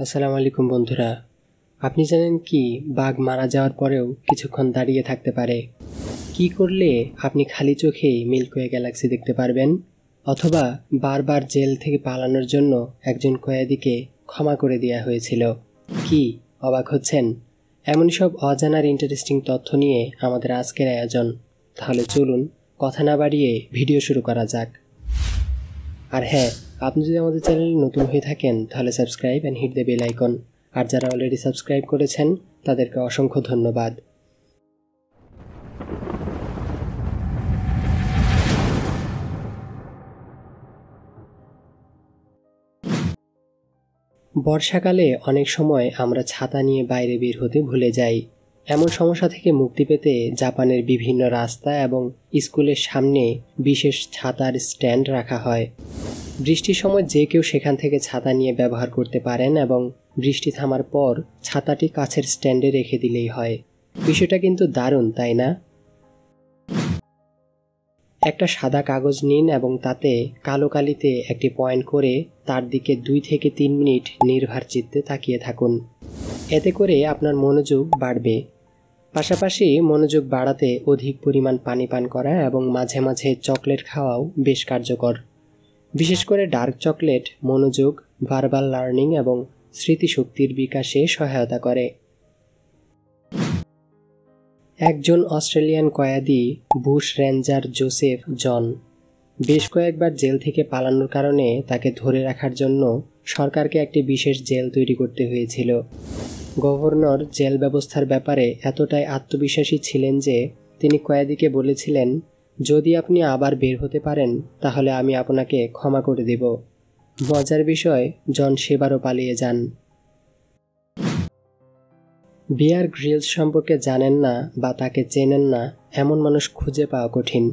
আসসালামু আলাইকুম বন্ধুরা। আপনি জানেন কি বাঘ মারা যাওয়ার পরেও কিছুক্ষণ দাঁড়িয়ে থাকতে পারে? কি করলে আপনি খালি চোখেই মিল্কওয়ে গ্যালাক্সি দেখতে পারবেন? অথবা বারবার জেল থেকে পালানোর জন্য একজন কয়েদিকে ক্ষমা করে দেওয়া হয়েছিল। কি অবাক হচ্ছেন? এমনই সব অজানার ইন্টারেস্টিং তথ্য নিয়ে আমাদের আজকের আয়োজন। তাহলে চলুন কথা না বাড়িয়ে ভিডিও শুরু করা যাক। আর হ্যাঁ, আপনি যদি আমাদের চ্যানেলে নতুন হয়ে থাকেন তাহলে subscribe and hit the bell icon. আর যারা অলরেডি সাবস্ক্রাইব করেছেন তাদেরকে অসংখ্য ধন্যবাদ। বর্ষাকালে অনেক সময় আমরা ছাতা নিয়ে বাইরে বের হতে ভুলে যাই। এমন সমস্যা থেকে মুক্তি পেতে জাপানের বিভিন্ন রাস্তা এবং স্কুলের সামনে বিশেষ ছাতার স্ট্যান্ড রাখা হয়। বৃষ্টির সময় যে কেউ সেখান থেকে ছাতা নিয়ে ব্যবহার করতে পারেন এবং বৃষ্টি থামার পর ছাতাটি কাছের স্ট্যান্ডে রেখে দিলেই হয়। বিষয়টা কিন্তু দারুণ, তাই না? একটা সাদা কাগজ নিন এবং তাতে কালো কালিতে একটি পয়েন্ট করে তার দিকে 2 থেকে 3 মিনিট নির্ভার চিত্তে তাকিয়ে থাকুন। এতে করে আপনার মনোযোগ বাড়বে। পাশাপাশি মনোযোগ বাড়াতে অধিক পরিমাণ পানি পান করা এবং মাঝে মাঝে চকলেট খাওয়াও বেশ কার্যকর। বিশেষ করে ডার্ক চকলেট মনোযোগ, ভার্বাল লার্নিং এবং স্মৃতিশক্তির বিকাশে সহায়তা করে। একজন অস্ট্রেলিয়ান কয়েদি বুশ রেঞ্জার জোসেফ জন বেশ কয়েকবার জেল থেকে পালানোর কারণে তাকে ধরে রাখার জন্য সরকারকে একটি বিশেষ জেল তৈরি করতে হয়েছিল। গভর্নর জেল ব্যবস্থার ব্যাপারে এতটাই আত্মবিশ্বাসী ছিলেন যে তিনি কয়েদিকে বলেছিলেন, যদি আপনি আবার বের হতে পারেন তাহলে আমি আপনাকে ক্ষমা করে দেব। মজার বিষয়, জন সেবারও পালিয়ে যান। বিয়ার গ্রিলস সম্পর্কে জানেন না বা তাকে চেনেন না এমন মানুষ খুঁজে পাওয়া কঠিন।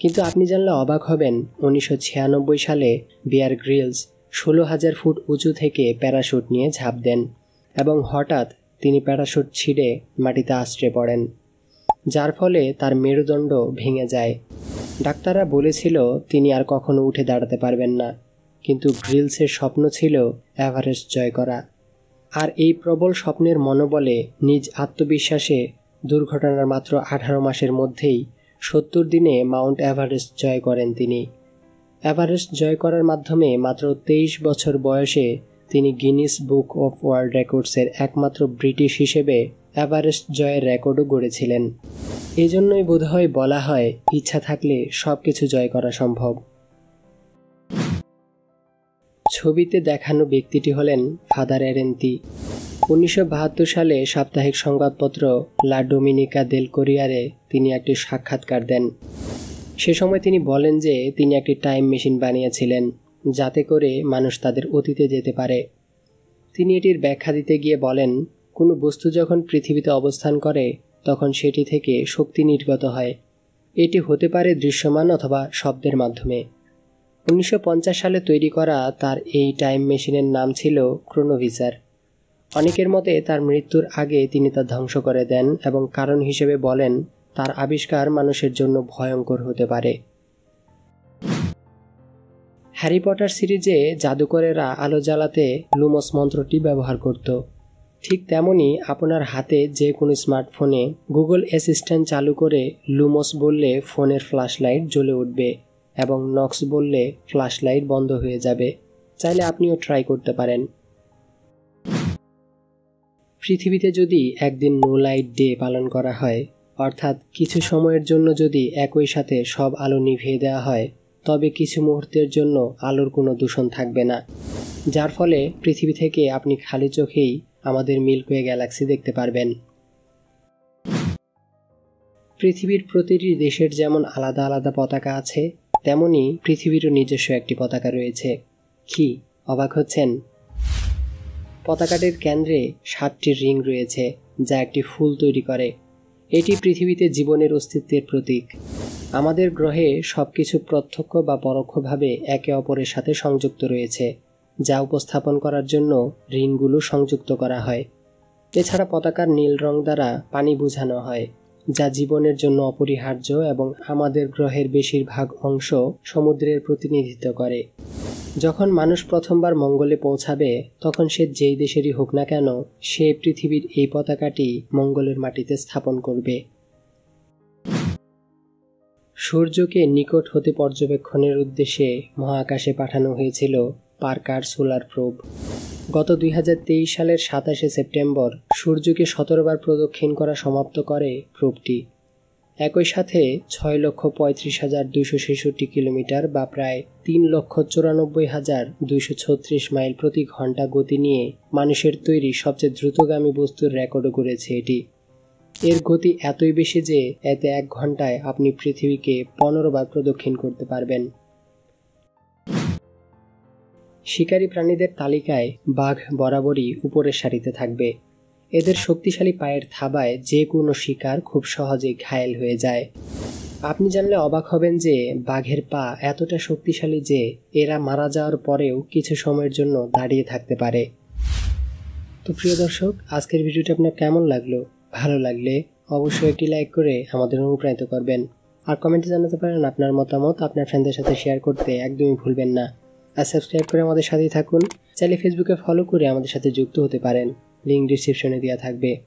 কিন্তু আপনি জানলে অবাক হবেন, 1996 সালে বিয়ার গ্রিলস 16,000 ফুট উঁচু থেকে প্যারাশুট নিয়ে ঝাঁপ দেন এবং হঠাৎ তিনি প্যারাশুট ছিঁড়ে মাটিতে আছড়ে পড়েন, যার ফলে তার মেরুদণ্ড ভেঙে যায়। ডাক্তাররা বলেছিল তিনি আর কখনো উঠে দাঁড়াতে পারবেন না, কিন্তু গ্রিলসের স্বপ্ন ছিল এভারেস্ট জয় করা। আর এই প্রবল স্বপ্নের মনোবলে নিজ আত্মবিশ্বাসে দুর্ঘটনার মাত্র 18 মাসের মধ্যেই 70 দিনে মাউন্ট এভারেস্ট জয় করেন তিনি। এভারেস্ট জয় করার মাধ্যমে মাত্র 23 বছর বয়সে তিনি গিনিস বুক অফ ওয়ার্ল্ড রেকর্ডসের একমাত্র ব্রিটিশ হিসেবে এভারেস্ট জয়ের রেকর্ডও গড়েছিলেন। এজন্যই বোধহয় বলা হয়, ইচ্ছা থাকলে সব কিছু জয় করা সম্ভব। ছবিতে দেখানো ব্যক্তিটি হলেন ফাদার অ্যারেন্তি। 1972 সালে সাপ্তাহিক সংবাদপত্র লা ডোমিনিকা দেল কোরিয়ারে তিনি একটি সাক্ষাৎকার দেন। সে সময় তিনি বলেন যে তিনি একটি টাইম মেশিন বানিয়েছিলেন যাতে করে মানুষ তাদের অতীতে যেতে পারে। তিনি এটির ব্যাখ্যা দিতে গিয়ে বলেন, কোনো বস্তু যখন পৃথিবীতে অবস্থান করে তখন সেটি থেকে শক্তি নির্গত হয়। এটি হতে পারে দৃশ্যমান অথবা শব্দের মাধ্যমে। 1950 সালে তৈরি করা তার এই টাইম মেশিনের নাম ছিল ক্রোনোভিজার। অনেকের মতে তার মৃত্যুর আগে তিনি তা ধ্বংস করে দেন এবং কারণ হিসেবে বলেন তার আবিষ্কার মানুষের জন্য ভয়ঙ্কর হতে পারে। হ্যারি পটার সিরিজে জাদুকরেরা আলো জ্বালাতে লুমোস মন্ত্রটি ব্যবহার করত। ঠিক তেমনি আপনার হাতে যে কোনো স্মার্টফোনে গুগল অ্যাসিস্ট্যান্ট চালু করে লুমোস বললে ফোনের ফ্ল্যাশ লাইট জ্বলে উঠবে এবং নক্স বললে ফ্ল্যাশ লাইট বন্ধ হয়ে যাবে। চাইলে আপনিও ট্রাই করতে পারেন। পৃথিবীতে যদি একদিন নো লাইট ডে পালন করা হয়, অর্থাৎ কিছু সময়ের জন্য যদি একই সাথে সব আলো নিভিয়ে দেওয়া হয়, তবে কিছু মুহূর্তের জন্য আলোর কোনো দূষণ থাকবে না, যার ফলে পৃথিবী থেকে আপনি খালি চোখেই আমাদের মিল্কওয়ে গ্যালাক্সি দেখতে পারবেন। পৃথিবীর প্রতিটি দেশের যেমন আলাদা আলাদা পতাকা আছে, তেমনি পৃথিবীরও নিজস্ব একটি পতাকা রয়েছে। কি অবাক হচ্ছেন? পতাকাটির কেন্দ্রে 7টি রিং রয়েছে যা একটি ফুল তৈরি করে। এটি পৃথিবীতে জীবনের অস্তিত্বের প্রতীক। আমাদের গ্রহে সবকিছু প্রত্যক্ষ বা পরোক্ষভাবে একে অপরের সাথে সংযুক্ত রয়েছে, যা উপস্থাপন করার জন্য রিংগুলো সংযুক্ত করা হয়। এছাড়া পতাকার নীল রং দ্বারা পানি বোঝানো হয়, যা জীবনের জন্য অপরিহার্য এবং আমাদের গ্রহের বেশিরভাগ অংশ সমুদ্রের প্রতিনিধিত্ব করে। যখন মানুষ প্রথমবার মঙ্গলে পৌঁছাবে তখন সে যেই দেশেরই হোক না কেন সে পৃথিবীর এই পতাকাটি মঙ্গলের মাটিতে স্থাপন করবে। সূর্যকে নিকট হতে পর্যবেক্ষণের উদ্দেশ্যে মহাকাশে পাঠানো হয়েছিল পার্কার সোলার প্রোব। গত 2023 সালের 27শে সেপ্টেম্বর সূর্যকে 17 বার প্রদক্ষিণ করা সমাপ্ত করে প্রোবটি। একই সাথে 6,35,266 কিলোমিটার বা প্রায় 3,94,236 মাইল প্রতি ঘন্টা গতি নিয়ে মানুষের তৈরি সবচেয়ে দ্রুতগামী বস্তুর রেকর্ডও করেছে এটি। এর গতি এতই বেশি যে এতে 1 ঘন্টায় আপনি পৃথিবীকে 15 বার প্রদক্ষিণ করতে পারবেন। শিকারী প্রাণীদের তালিকায় বাঘ বরাবরই উপরের সারিতে থাকবে। এদের শক্তিশালী পায়ের থাবায় যে কোনো শিকার খুব সহজেই ঘায়েল হয়ে যায়। আপনি জানলে অবাক হবেন যে বাঘের পা এতটা শক্তিশালী যে এরা মারা যাওয়ার পরেও কিছু সময়ের জন্য দাঁড়িয়ে থাকতে পারে। তো প্রিয় দর্শক, আজকের ভিডিওটি আপনার কেমন লাগলো? ভালো লাগলে অবশ্যই একটি লাইক করে আমাদের অনুপ্রাণিত করবেন। আর কমেন্টে জানাতে পারেন আপনার মতামত। আপনার ফ্রেন্ডদের সাথে শেয়ার করতে একদমই ভুলবেন না। আর সাবস্ক্রাইব করে আমাদের সাথেই থাকুন। চাইলে ফেসবুকে ফলো করে আমাদের সাথে যুক্ত হতে পারেন, লিঙ্ক ডিসক্রিপশনে দেওয়া থাকবে।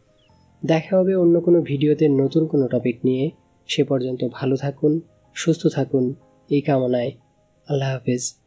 দেখা হবে অন্য কোনো ভিডিওতে নতুন কোনো টপিক নিয়ে। সে পর্যন্ত ভালো থাকুন, সুস্থ থাকুন এই কামনায়। আল্লাহ হাফেজ।